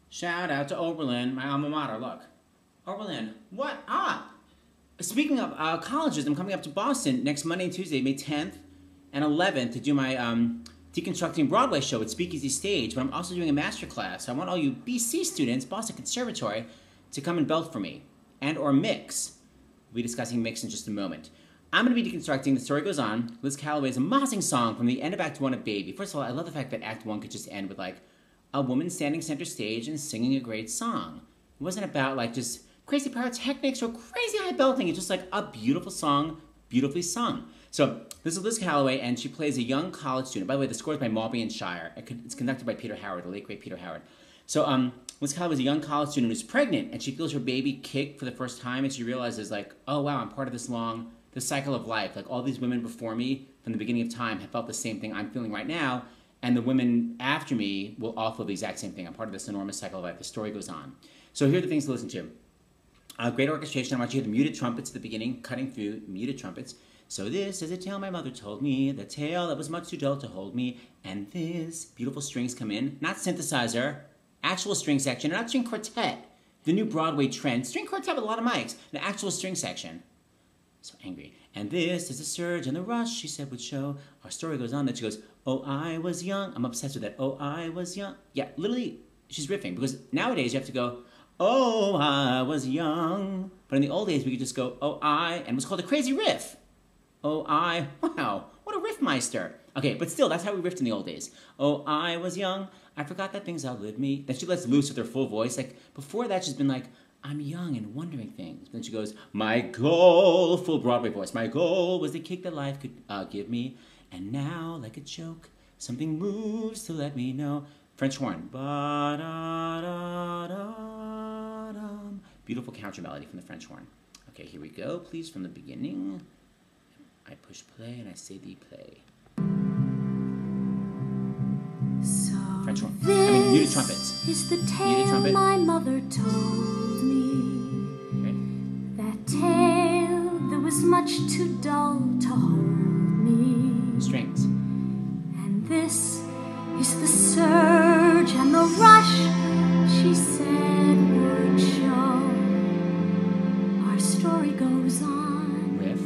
Shout out to Oberlin, my alma mater. Look. Oberlin, what up? Speaking of colleges, I'm coming up to Boston next Monday and Tuesday, May 10th and 11th, to do my Deconstructing Broadway show at Speakeasy Stage, but I'm also doing a master class. I want all you BC students, Boston Conservatory, to come and belt for me, and or mix. We'll be discussing mix in just a moment. I'm going to be deconstructing The Story Goes On, Liz Callaway's amazing song from the end of Act 1 of Baby. First of all, I love the fact that Act 1 could just end with, like, a woman standing center stage and singing a great song. It wasn't about, like, just crazy pyrotechnics or crazy high belting. It's just, like, a beautiful song, beautifully sung. So, this is Liz Callaway, and she plays a young college student. By the way, the score is by Malby and Shire. It's conducted by Peter Howard, the late, great Peter Howard. So, Liz Callaway is a young college student who's pregnant, and she feels her baby kick for the first time, and she realizes, like, oh, wow, I'm part of this cycle of life. Like, all these women before me from the beginning of time have felt the same thing I'm feeling right now, and the women after me will all feel the exact same thing. I'm part of this enormous cycle of life. The story goes on. So here are the things to listen to. Great orchestration. I want you to hear the muted trumpets at the beginning, cutting through muted trumpets. So this is a tale my mother told me, the tale that was much too dull to hold me, and this, beautiful strings come in, not synthesizer, actual string section, not string quartet, the new Broadway trend, string quartet with a lot of mics, an actual string section. So angry. And this is a surge and the rush, she said would show. Our story goes on, then she goes, oh, I was young. I'm obsessed with that. Oh, I was young. Yeah, literally, she's riffing, because nowadays you have to go, oh, I was young. But in the old days, we could just go, oh, and it was called a crazy riff. Oh, wow, what a riffmeister. Okay, but still, that's how we riffed in the old days. Oh, I was young, I forgot that things outlived me. Then she lets loose with her full voice. Like, before that, she's been like, I'm young and wondering things. Then she goes, my goal, full Broadway voice, my goal was the kick that life could give me. And now, like a joke, something moves to let me know. French horn. Ba-da-da-da-dum. Beautiful counter melody from the French horn. Okay, here we go, please, from the beginning. I push play and I say the play. So French horn. Muted trumpets. Is the tale my mother told me. Okay. That tale that was much too dull to hold me. Strings. And this is the surge and the rush she said would show. Our story goes on. Riff.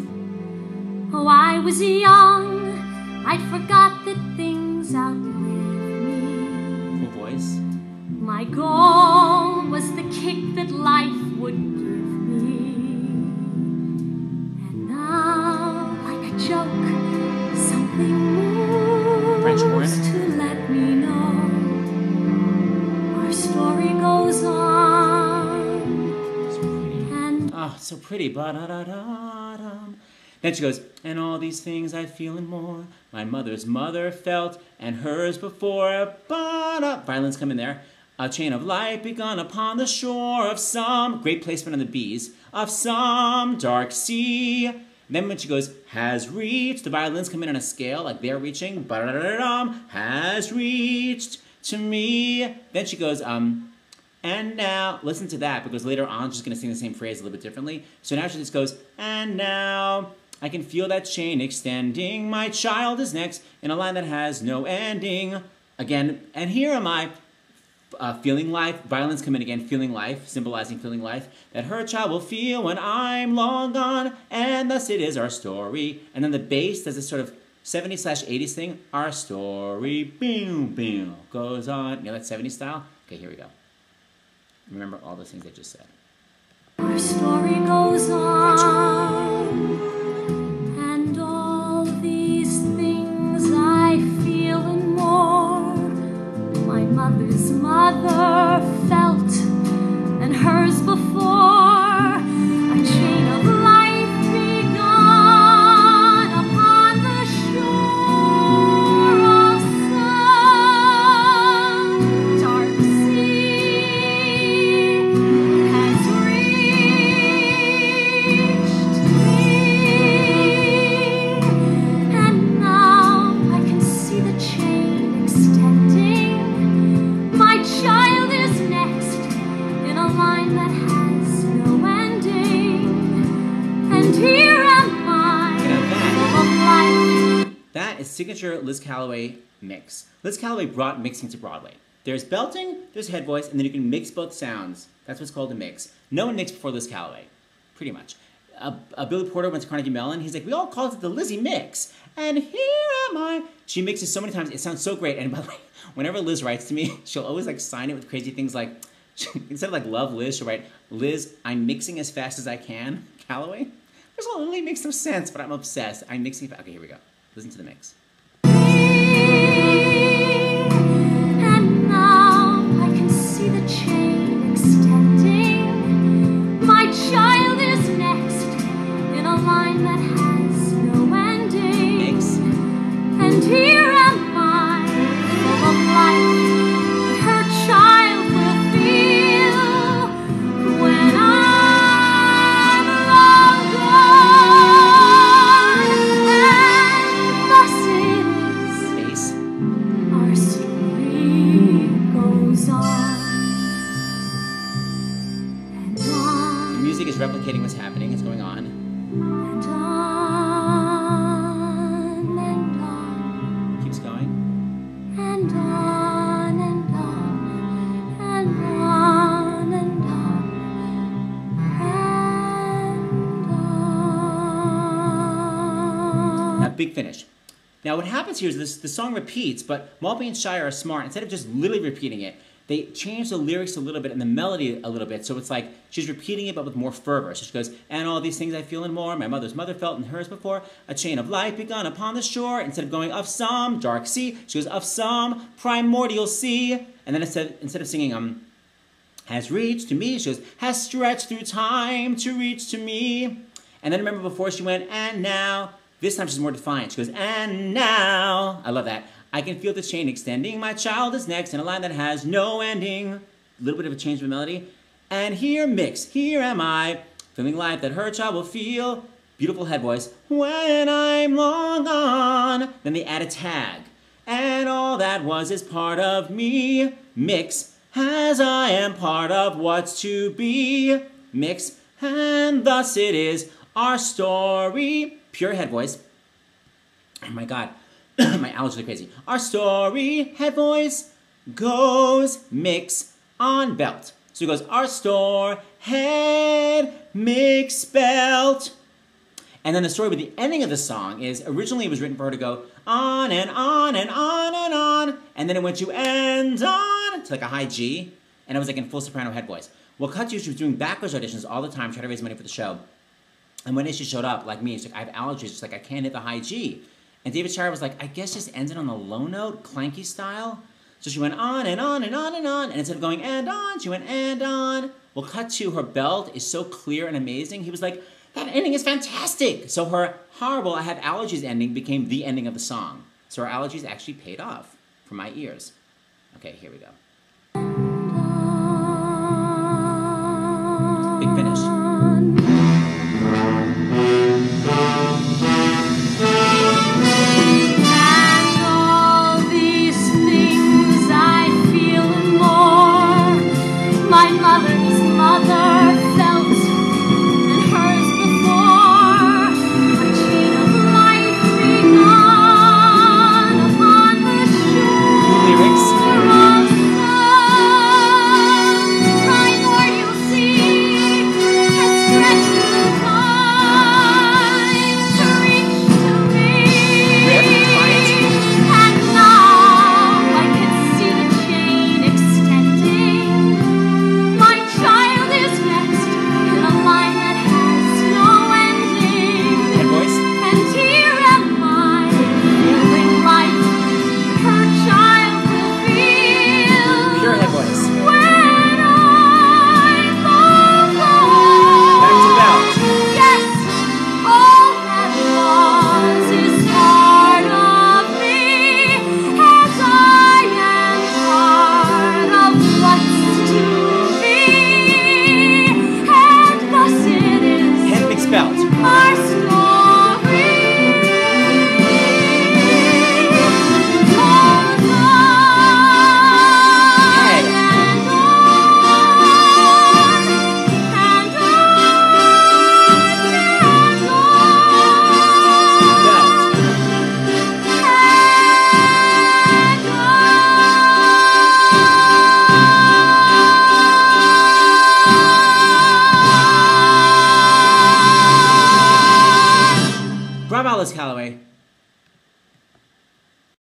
Oh, I was young, I'd forgot that things outlived me. Full voice. My goal was the kick that life would give me. And now, like a joke, something moves to let me know. Our story goes on. So pretty. And oh, so pretty. Ba-da-da-da-dum. Then she goes, and all these things I feel and more, my mother's mother felt, and hers before. Ba-da. Violins come in there. A chain of light begun upon the shore of some, great placement on the B's, of some dark sea. And then when she goes, has reached, the violins come in on a scale, like they're reaching, ba-da-da-da-dum, has reached to me. Then she goes, and now, listen to that, because later on she's going to sing the same phrase a little bit differently. So now she just goes, and now I can feel that chain extending. My child is next in a line that has no ending. Again, and here am I, feeling life. Violins come in again, feeling life, symbolizing feeling life. That her child will feel when I'm long gone, and thus it is our story. And then the bass does this sort of 70s/80s thing. Our story, boom, boom, goes on. You know that 70s style? Okay, here we go. Remember all those things I just said. our story goes on, and all these things I feel and more, my mother's mother felt, and hers before, a chain of life begun upon the shore of some dark sea has reached me, and now I can see the chain extending. My child is next in a line that has no ending, and here am I, full of life. That is signature Liz Callaway mix. Liz Callaway brought mixing to Broadway. There's belting, there's head voice, and then you can mix both sounds. That's what's called a mix. No one mixed before Liz Callaway, pretty much. Billy Porter went to Carnegie Mellon. He's like, we all called it the Lizzie mix. And here am I. She mixes so many times. It sounds so great. And by the way, whenever Liz writes to me, she'll always like sign it with crazy things like, instead of like love Liz, she'll write, Liz, I'm mixing as fast as I can. Callaway. This all really makes no sense, but I'm obsessed. I'm mixing. Okay, here we go. Listen to the mix. And now I can see the chain extending. My child is next in a line that has no ending. Mix. And here am I, full of life that her child will feel when I'm long gone. And thus it is, Bass. our story goes on and The on music is replicating what's happening. It's going on. and on and on. Keeps going. And on and on and on and on and on. Now, big finish. Now, what happens here is the song repeats, but Maltby and Shire are smart. Instead of just literally repeating it, they change the lyrics a little bit and the melody a little bit. So it's like she's repeating it, but with more fervor. So she goes, and all these things I feel and more, my mother's mother felt and hers before, a chain of light begun upon the shore. Instead of going of some dark sea, she goes of some primordial sea. And then instead of singing, has reached to me, she goes, has stretched through time to reach to me. And then remember before she went, and now, this time she's more defiant. She goes, and now, I love that. I can feel the chain extending. My child is next in a line that has no ending. A little bit of a change of melody. And here mix, here am I, feeling life that her child will feel. Beautiful head voice. When I'm long gone. Then they add a tag. And all that was is part of me. Mix, as I am part of what's to be. Mix, and thus it is our story. Pure head voice. Oh my God. My allergies are crazy. Our story, head voice, goes, mix, on belt. So it goes, our store, head, mix, belt. And then the story with the ending of the song is, originally it was written for her to go on and on and on and on. And then it went to end on, to like a high G. And it was like in full soprano head voice. Well, cut to, she was doing backwards auditions all the time, trying to raise money for the show. And one day she showed up, like me, she's like, I have allergies. She's like, I can't hit the high G. And David Shire was like, I guess just ends it on the low note, clanky style. So she went on and on and on and on. And instead of going and on, she went and on. Well, cut to, her belt is so clear and amazing. He was like, that ending is fantastic. So her horrible, I have allergies ending became the ending of the song. So her allergies actually paid off for my ears. Okay, here we go. Big finish. My mother's mother felt and hers before, a chain of light begun upon the shore. Lyrics. Of My ballot's Callaway.